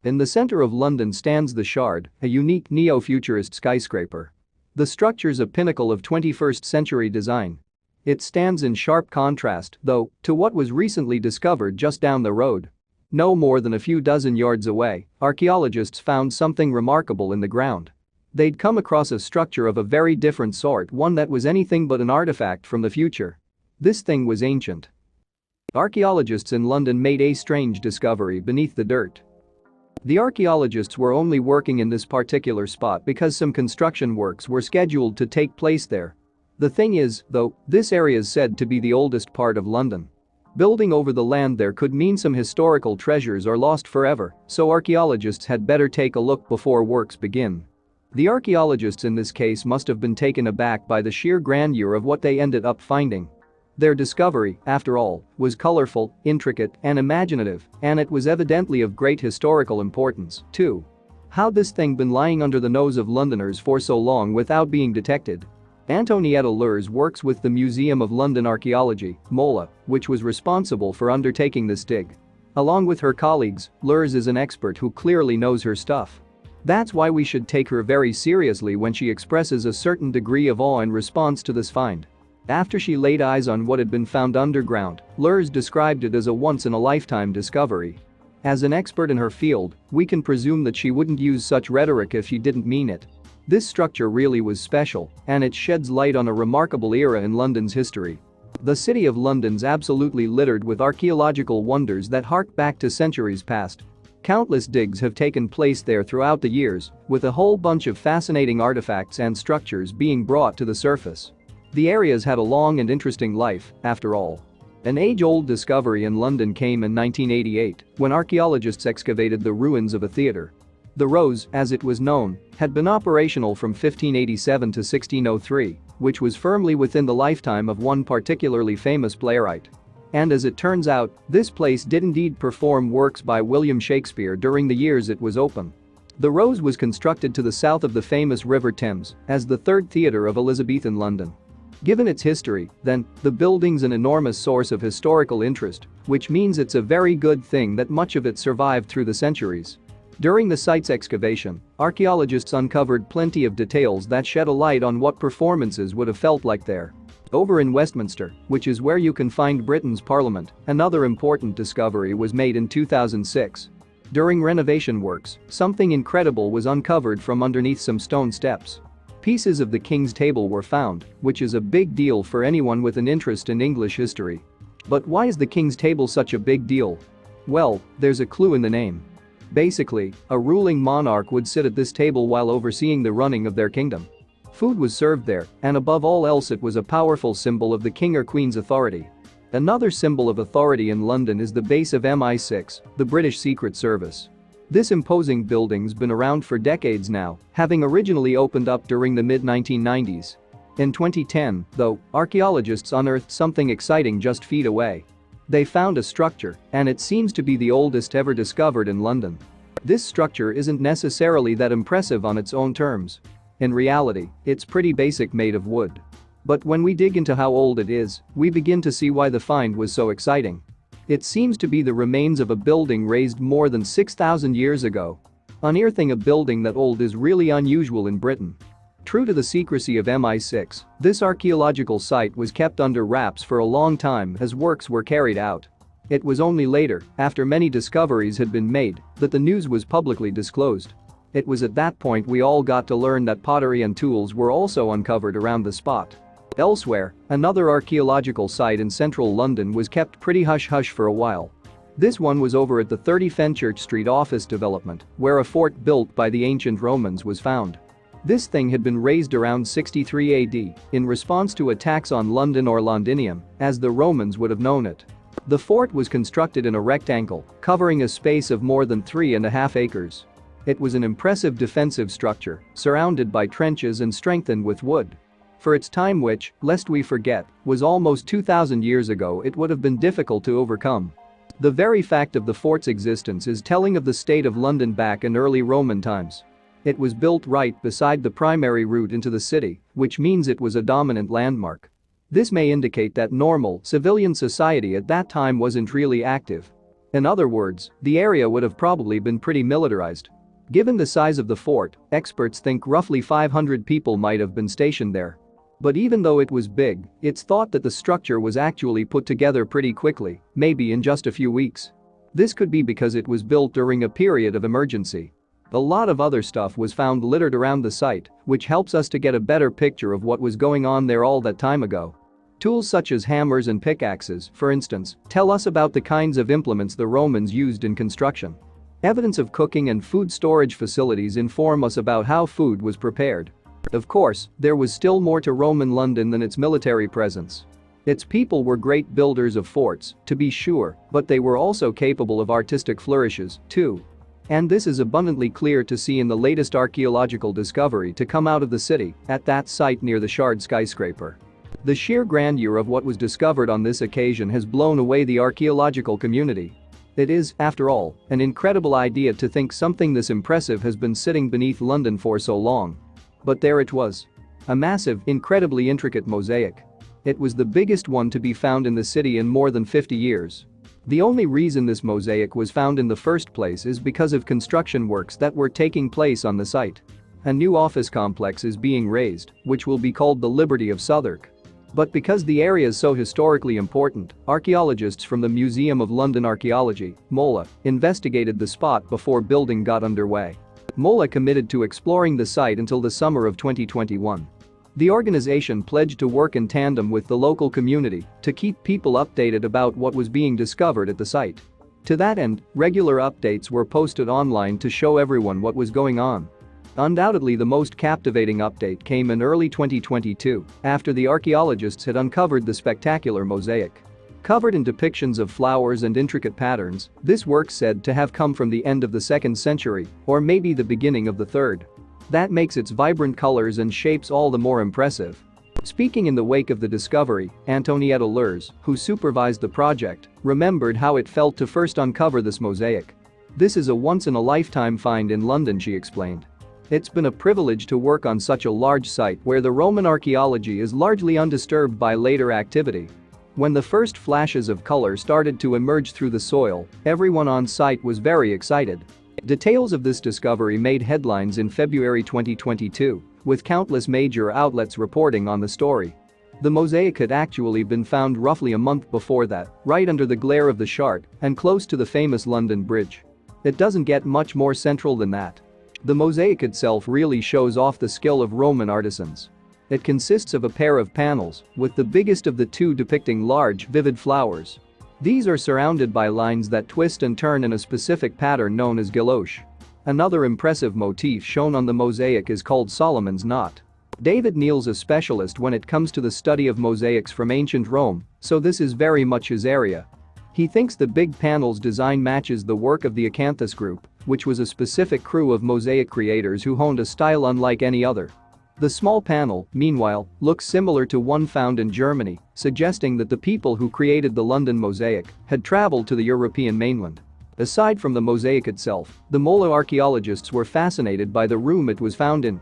In the center of London stands the Shard, a unique neo-futurist skyscraper. The structure's a pinnacle of 21st century design. It stands in sharp contrast, though, to what was recently discovered just down the road. No more than a few dozen yards away, archaeologists found something remarkable in the ground. They'd come across a structure of a very different sort, one that was anything but an artifact from the future. This thing was ancient. Archaeologists in London made a strange discovery beneath the dirt. The archaeologists were only working in this particular spot because some construction works were scheduled to take place there. The thing is, though, this area is said to be the oldest part of London. Building over the land there could mean some historical treasures are lost forever, so archaeologists had better take a look before works begin. The archaeologists in this case must have been taken aback by the sheer grandeur of what they ended up finding. Their discovery, after all, was colorful, intricate, and imaginative, and it was evidently of great historical importance, too. How'd this thing been lying under the nose of Londoners for so long without being detected? Antonietta Lurs works with the Museum of London Archaeology, MOLA, which was responsible for undertaking this dig. Along with her colleagues, Lurs is an expert who clearly knows her stuff. That's why we should take her very seriously when she expresses a certain degree of awe in response to this find. After she laid eyes on what had been found underground, Lurs described it as a once-in-a-lifetime discovery. As an expert in her field, we can presume that she wouldn't use such rhetoric if she didn't mean it. This structure really was special, and it sheds light on a remarkable era in London's history. The City of London's absolutely littered with archaeological wonders that hark back to centuries past. Countless digs have taken place there throughout the years, with a whole bunch of fascinating artifacts and structures being brought to the surface. The area's had a long and interesting life, after all. An age-old discovery in London came in 1988 when archaeologists excavated the ruins of a theatre. The Rose, as it was known, had been operational from 1587 to 1603, which was firmly within the lifetime of one particularly famous playwright. And as it turns out, this place did indeed perform works by William Shakespeare during the years it was open. The Rose was constructed to the south of the famous River Thames as the third theatre of Elizabethan London. Given its history, then, the building's an enormous source of historical interest, which means it's a very good thing that much of it survived through the centuries. During the site's excavation, archaeologists uncovered plenty of details that shed a light on what performances would have felt like there. Over in Westminster, which is where you can find Britain's Parliament, another important discovery was made in 2006. During renovation works, something incredible was uncovered from underneath some stone steps. Pieces of the King's Table were found, which is a big deal for anyone with an interest in English history. But why is the King's Table such a big deal? Well, there's a clue in the name. Basically, a ruling monarch would sit at this table while overseeing the running of their kingdom. Food was served there, and above all else it was a powerful symbol of the king or queen's authority. Another symbol of authority in London is the base of MI6, the British Secret Service. This imposing building's been around for decades now, having originally opened up during the mid-1990s. In 2010, though, archaeologists unearthed something exciting just feet away. They found a structure, and it seems to be the oldest ever discovered in London. This structure isn't necessarily that impressive on its own terms. In reality, it's pretty basic, made of wood. But when we dig into how old it is, we begin to see why the find was so exciting. It seems to be the remains of a building raised more than 6,000 years ago. Unearthing a building that old is really unusual in Britain. True to the secrecy of MI6, this archaeological site was kept under wraps for a long time as works were carried out. It was only later, after many discoveries had been made, that the news was publicly disclosed. It was at that point we all got to learn that pottery and tools were also uncovered around the spot. Elsewhere, another archaeological site in central London was kept pretty hush-hush for a while. This one was over at the 30 Fenchurch Street office development, where a fort built by the ancient Romans was found. This thing had been raised around 63 AD in response to attacks on London, or Londinium, as the Romans would have known it. The fort was constructed in a rectangle, covering a space of more than 3.5 acres. It was an impressive defensive structure, surrounded by trenches and strengthened with wood. For its time, which, lest we forget, was almost 2,000 years ago, it would have been difficult to overcome. The very fact of the fort's existence is telling of the state of London back in early Roman times. It was built right beside the primary route into the city, which means it was a dominant landmark. This may indicate that normal civilian society at that time wasn't really active. In other words, the area would have probably been pretty militarized. Given the size of the fort, experts think roughly 500 people might have been stationed there. But even though it was big, it's thought that the structure was actually put together pretty quickly, maybe in just a few weeks. This could be because it was built during a period of emergency. A lot of other stuff was found littered around the site, which helps us to get a better picture of what was going on there all that time ago. Tools such as hammers and pickaxes, for instance, tell us about the kinds of implements the Romans used in construction. Evidence of cooking and food storage facilities inform us about how food was prepared. Of course, there was still more to Roman London than its military presence. Its people were great builders of forts, to be sure, but they were also capable of artistic flourishes, too. And this is abundantly clear to see in the latest archaeological discovery to come out of the city, at that site near the Shard skyscraper. The sheer grandeur of what was discovered on this occasion has blown away the archaeological community. It is, after all, an incredible idea to think something this impressive has been sitting beneath London for so long. But there it was. A massive, incredibly intricate mosaic. It was the biggest one to be found in the city in more than 50 years. The only reason this mosaic was found in the first place is because of construction works that were taking place on the site. A new office complex is being raised, which will be called the Liberty of Southwark. But because the area is so historically important, archaeologists from the Museum of London Archaeology, MOLA, investigated the spot before building got underway. MOLA committed to exploring the site until the summer of 2021. The organization pledged to work in tandem with the local community to keep people updated about what was being discovered at the site. To that end, regular updates were posted online to show everyone what was going on. Undoubtedly, the most captivating update came in early 2022, after the archaeologists had uncovered the spectacular mosaic. Covered in depictions of flowers and intricate patterns, this work said to have come from the end of the 2nd century, or maybe the beginning of the 3rd. That makes its vibrant colors and shapes all the more impressive. Speaking in the wake of the discovery, Antonietta Lurs, who supervised the project, remembered how it felt to first uncover this mosaic. "This is a once-in-a-lifetime find in London," she explained. "It's been a privilege to work on such a large site where the Roman archaeology is largely undisturbed by later activity." When the first flashes of color started to emerge through the soil, everyone on site was very excited. Details of this discovery made headlines in February 2022, with countless major outlets reporting on the story. The mosaic had actually been found roughly a month before that, right under the glare of the Shard and close to the famous London Bridge. It doesn't get much more central than that. The mosaic itself really shows off the skill of Roman artisans. It consists of a pair of panels, with the biggest of the two depicting large, vivid flowers. These are surrounded by lines that twist and turn in a specific pattern known as guilloche. Another impressive motif shown on the mosaic is called Solomon's knot. David Neal's a specialist when it comes to the study of mosaics from ancient Rome, so this is very much his area. He thinks the big panel's design matches the work of the Acanthus group, which was a specific crew of mosaic creators who honed a style unlike any other. The small panel, meanwhile, looks similar to one found in Germany, suggesting that the people who created the London mosaic had traveled to the European mainland. Aside from the mosaic itself, the MOLA archaeologists were fascinated by the room it was found in.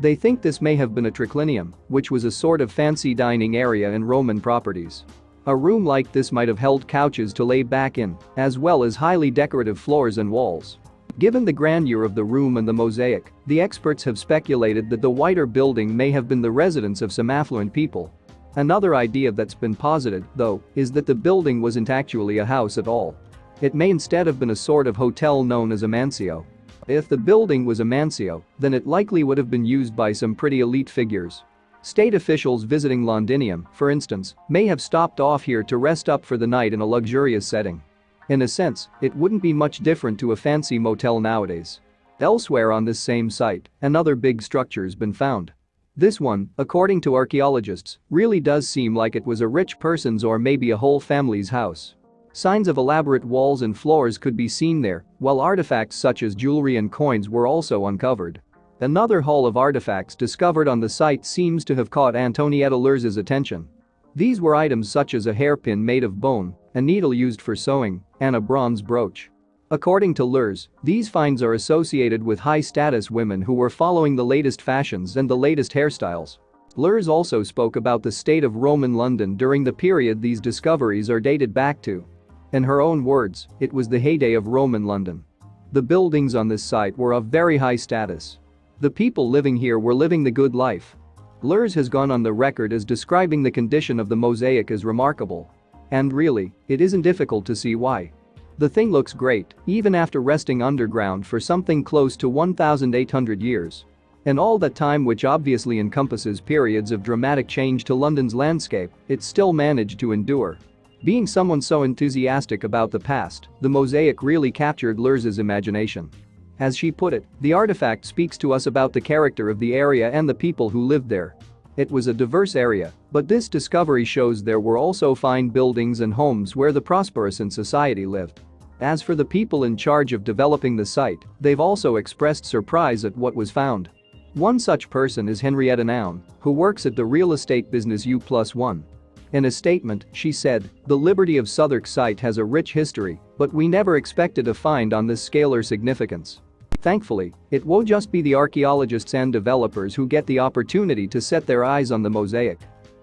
They think this may have been a triclinium, which was a sort of fancy dining area in Roman properties. A room like this might have held couches to lay back in, as well as highly decorative floors and walls. Given the grandeur of the room and the mosaic, the experts have speculated that the wider building may have been the residence of some affluent people. Another idea that's been posited, though, is that the building wasn't actually a house at all. It may instead have been a sort of hotel known as a mansio. If the building was a mansio, then it likely would have been used by some pretty elite figures. State officials visiting Londinium, for instance, may have stopped off here to rest up for the night in a luxurious setting. In a sense, it wouldn't be much different to a fancy motel nowadays. Elsewhere on this same site, another big structure's been found. This one, according to archaeologists, really does seem like it was a rich person's or maybe a whole family's house. Signs of elaborate walls and floors could be seen there, while artifacts such as jewelry and coins were also uncovered. Another haul of artifacts discovered on the site seems to have caught Antonietta Lurs's attention. These were items such as a hairpin made of bone, a needle used for sewing, and a bronze brooch. According to Lurs, these finds are associated with high-status women who were following the latest fashions and the latest hairstyles. Lurs also spoke about the state of Roman London during the period these discoveries are dated back to. In her own words, it was the heyday of Roman London. The buildings on this site were of very high status. The people living here were living the good life. Lurs has gone on the record as describing the condition of the mosaic as remarkable. And really, it isn't difficult to see why. The thing looks great, even after resting underground for something close to 1,800 years. And all that time, which obviously encompasses periods of dramatic change to London's landscape, it still managed to endure. Being someone so enthusiastic about the past, the mosaic really captured Lurs's imagination. As she put it, the artifact speaks to us about the character of the area and the people who lived there. It was a diverse area, but this discovery shows there were also fine buildings and homes where the prosperous in society lived. As for the people in charge of developing the site, they've also expressed surprise at what was found. One such person is Henrietta Noun, who works at the real estate business U+1. In a statement, she said, "The Liberty of Southwark site has a rich history, but we never expected a find on this scale or significance. Thankfully, it won't just be the archaeologists and developers who get the opportunity to set their eyes on the mosaic."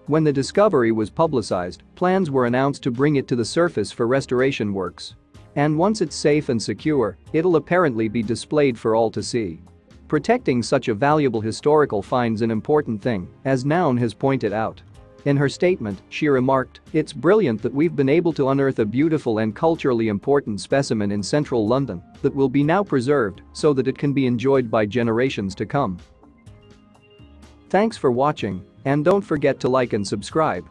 When the discovery was publicized, plans were announced to bring it to the surface for restoration works. And once it's safe and secure, it'll apparently be displayed for all to see. Protecting such a valuable historical find's an important thing, as Noun has pointed out. In her statement, she remarked, "It's brilliant that we've been able to unearth a beautiful and culturally important specimen in central London that will be now preserved so that it can be enjoyed by generations to come." Thanks for watching, and don't forget to like and subscribe.